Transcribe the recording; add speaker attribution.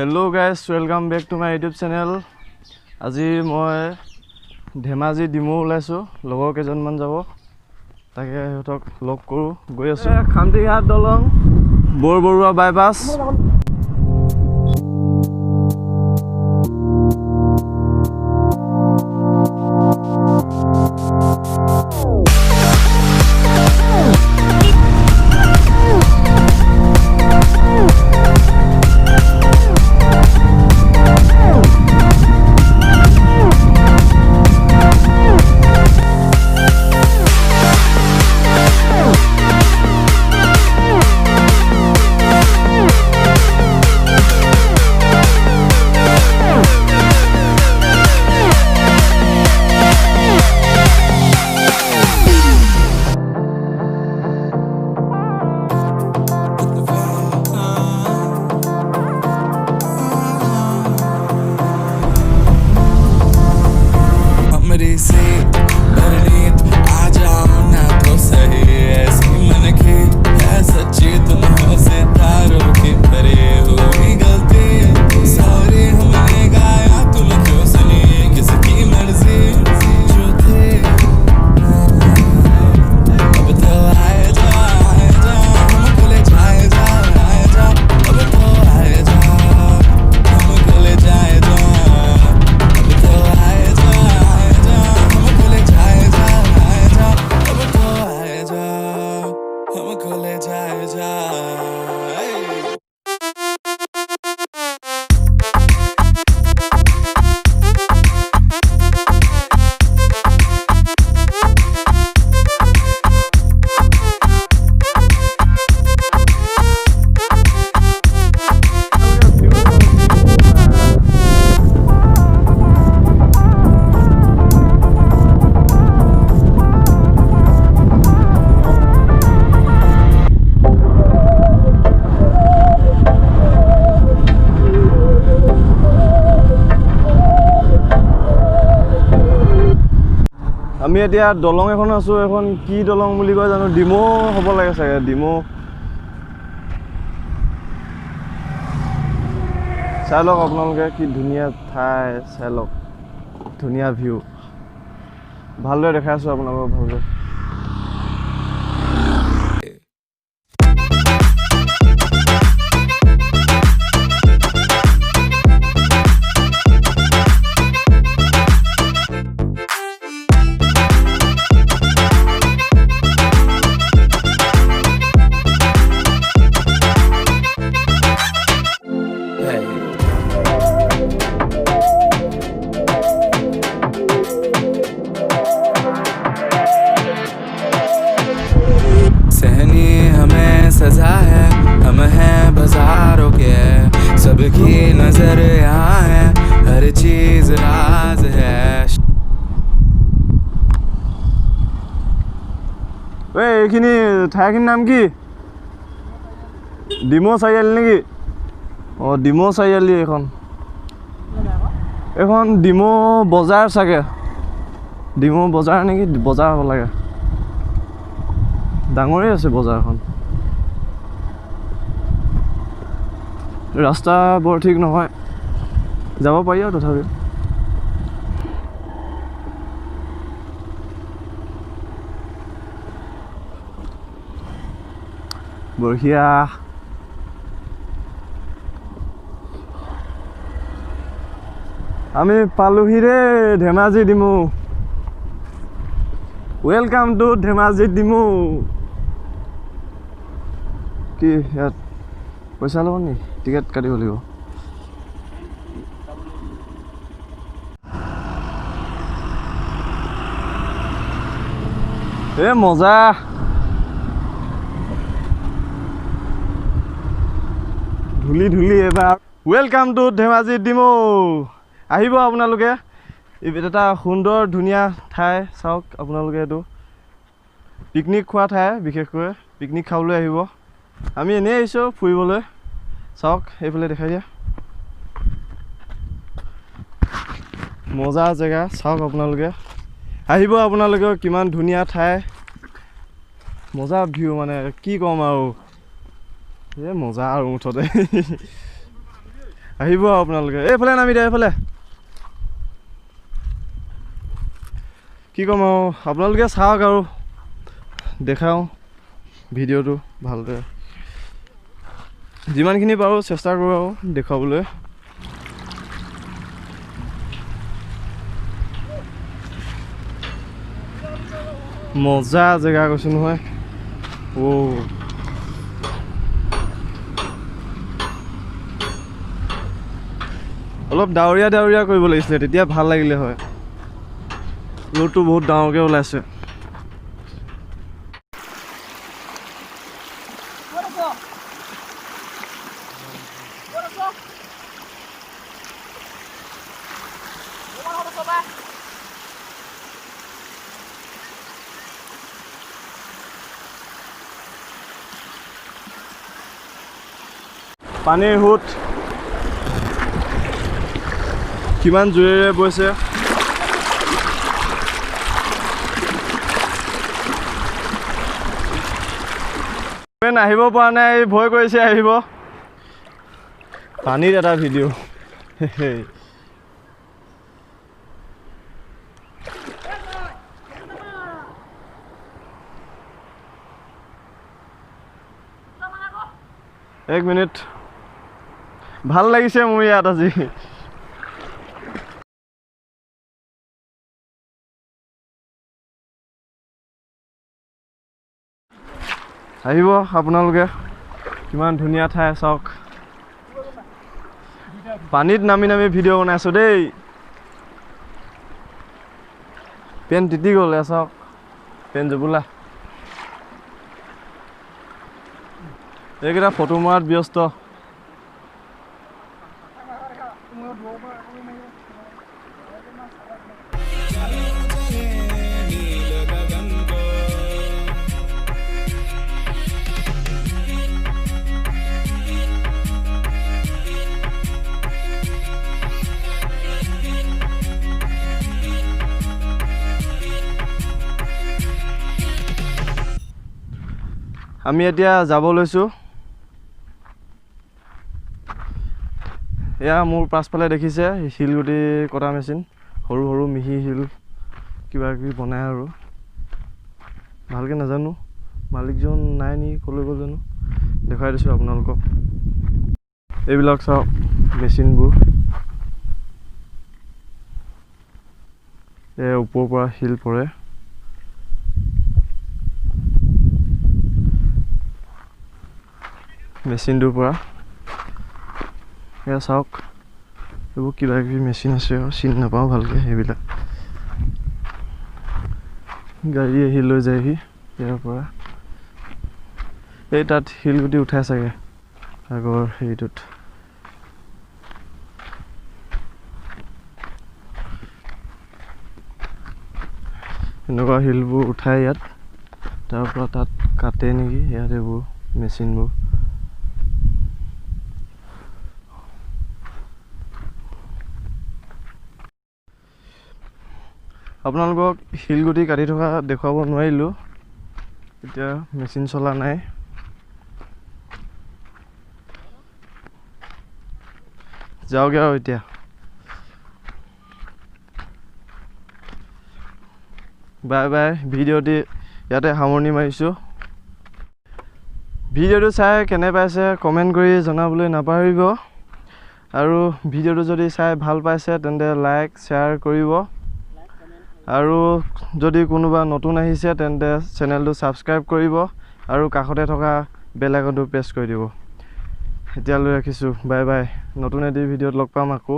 Speaker 1: Hello guys, welcome back to my YouTube channel. আজি মই ধেমাজি ডিমৌ ওলাইছো লগৰ কেইজনমান যাব তাকে হেতক লগ কৰো গৈ আছো খামটিঘাট দলং বৰবৰুৱা বাইপাস আমি এতিয়া দলং এখন আছো এখন কি দলং বুলি কয় জানো ডিমৌ হ'ব লাগে চাগে ডিমৌ চাই লওক আপোনালোকে কি ধুনীয়া ঠাই চাই লওক ধুনীয়া ভিউ ভালদৰে দেখাই আছো আপোনালোকক ভালদৰে सजा है हम हैं बाजारों के सबकी नजर यहाँ है हर चीज राज है এইখিনি ঠাইখিনিৰ নাম কি ডিমৌ চাৰিআলি নেকি অঁ ডিমৌ চাৰিআলি এখন ডিমৌ বজাৰ চাগে ডিমৌ বজাৰ নেকি বজাৰ হ'ব লাগে ডাঙৰেই আছে বজাৰখন ৰাস্তা বৰ ঠিক নহয় যাব পাৰি আৰু তথাপিও বঢ়িয়া আমি পালোহি ৰে ধেমাজি ডিমৌ ৱেলকাম টু ধেমাজি ডিমৌ কি ইয়াত পইচা ল'ব নি টিকেট কাটিব লাগিব এ মজা ধূলি ধূলি এবাৰ ৱেলকাম টু ধেমাজি ডিমৌ আহিব আপোনালোকে এটা সুন্দৰ ধুনীয়া ঠাই চাওক আপোনালোকে এইটো পিকনিক খোৱা ঠাই বিশেষকৈ পিকনিক খাবলৈ আহিব আমি এনেই আহিছোঁ ফুৰিবলৈ চাওক এইফালে দেখাই দিয়া মজা জেগা চাওক আপোনালোকে আহিব আপোনালোকে কিমান ধুনীয়া ঠাই মজা ভিউ মানে কি কম আৰু এ মজা আৰু মুঠতে আহিব আপোনালোকে এইফালে নামি দিয়া এইফালে কি ক'ম আৰু আপোনালোকে চাওক আৰু দেখাওঁ ভিডিঅ'টো ভালদৰে যিমানখিনি পাৰোঁ চেষ্টা কৰোঁ আৰু দেখুৱাবলৈ মজা জেগা কৈছোঁ নহয় অলপ ডাৱৰীয়া ডাৱৰীয়া কৰিব লাগিছিলে তেতিয়া ভাল লাগিলে হয় ৰ'দটো বহুত ডাঙৰকৈ ওলাইছে পানীৰ সোঁত কিমান জোৰেৰে বৈছে আহিব পৰা নাই ভয় কৰিছে আহিব পানীৰ এটা ভিডিঅ' এক মিনিট ভাল লাগিছে মোৰ ইয়াত আজি আহিব আপোনালোকে কিমান ধুনীয়া ঠাই চাওক পানীত নামি নামি ভিডিঅ' বনাইছোঁ দেই পেন তিতি গ'ল চাওক পেন জুবুলা এইকেইটা ফটো মৰাত ব্যস্ত আমি এতিয়া যাব লৈছোঁ এয়া মোৰ পাছফালে দেখিছে শিলগুটি কটা মেচিন সৰু সৰু মিহি শিল কিবা কিবি বনাই আৰু ভালকৈ নাজানো মালিকজন নাই নি ক'লৈ গ'ল জানো দেখুৱাই দিছোঁ আপোনালোকক এইবিলাক চাওক মেচিনবোৰ ওপৰৰ পৰা শিল পৰে মেচিনটোৰ পৰা এয়া চাওক এইবোৰ কিবা কিবি মেচিন আছে আৰু চিনি নাপাওঁ ভালকৈ সেইবিলাক গাড়ী আহি লৈ যায়হি ইয়াৰ পৰা এই তাত শিলগুটি উঠাই চাগে আগৰ হেৰিটোত এনেকুৱা শিলবোৰ উঠাই ইয়াত তাৰ পৰা তাত কাটে নেকি ইয়াত এইবোৰ মেচিনবোৰ আপোনালোকক শিলগুটি কাটি থকা দেখুৱাব নোৱাৰিলোঁ এতিয়া মেচিন চলা নাই যাওঁগৈ আৰু এতিয়া বাই বাই ভিডিঅ'টি ইয়াতে সামৰণি মাৰিছোঁ ভিডিঅ'টো চাই কেনে পাইছে কমেণ্ট কৰি জনাবলৈ নাপাহৰিব আৰু ভিডিঅ'টো যদি চাই ভাল পাইছে তেন্তে লাইক শ্বেয়াৰ কৰিব আৰু যদি কোনোবা নতুন আহিছে তেন্তে চেনেলটো ছাবস্ক্ৰাইব কৰিব আৰু কাষতে থকা বেল আইকনটো প্ৰেছ কৰি দিব এতিয়ালৈ ৰাখিছোঁ বাই বাই নতুন এটি ভিডিঅ'ত লগ পাম আকৌ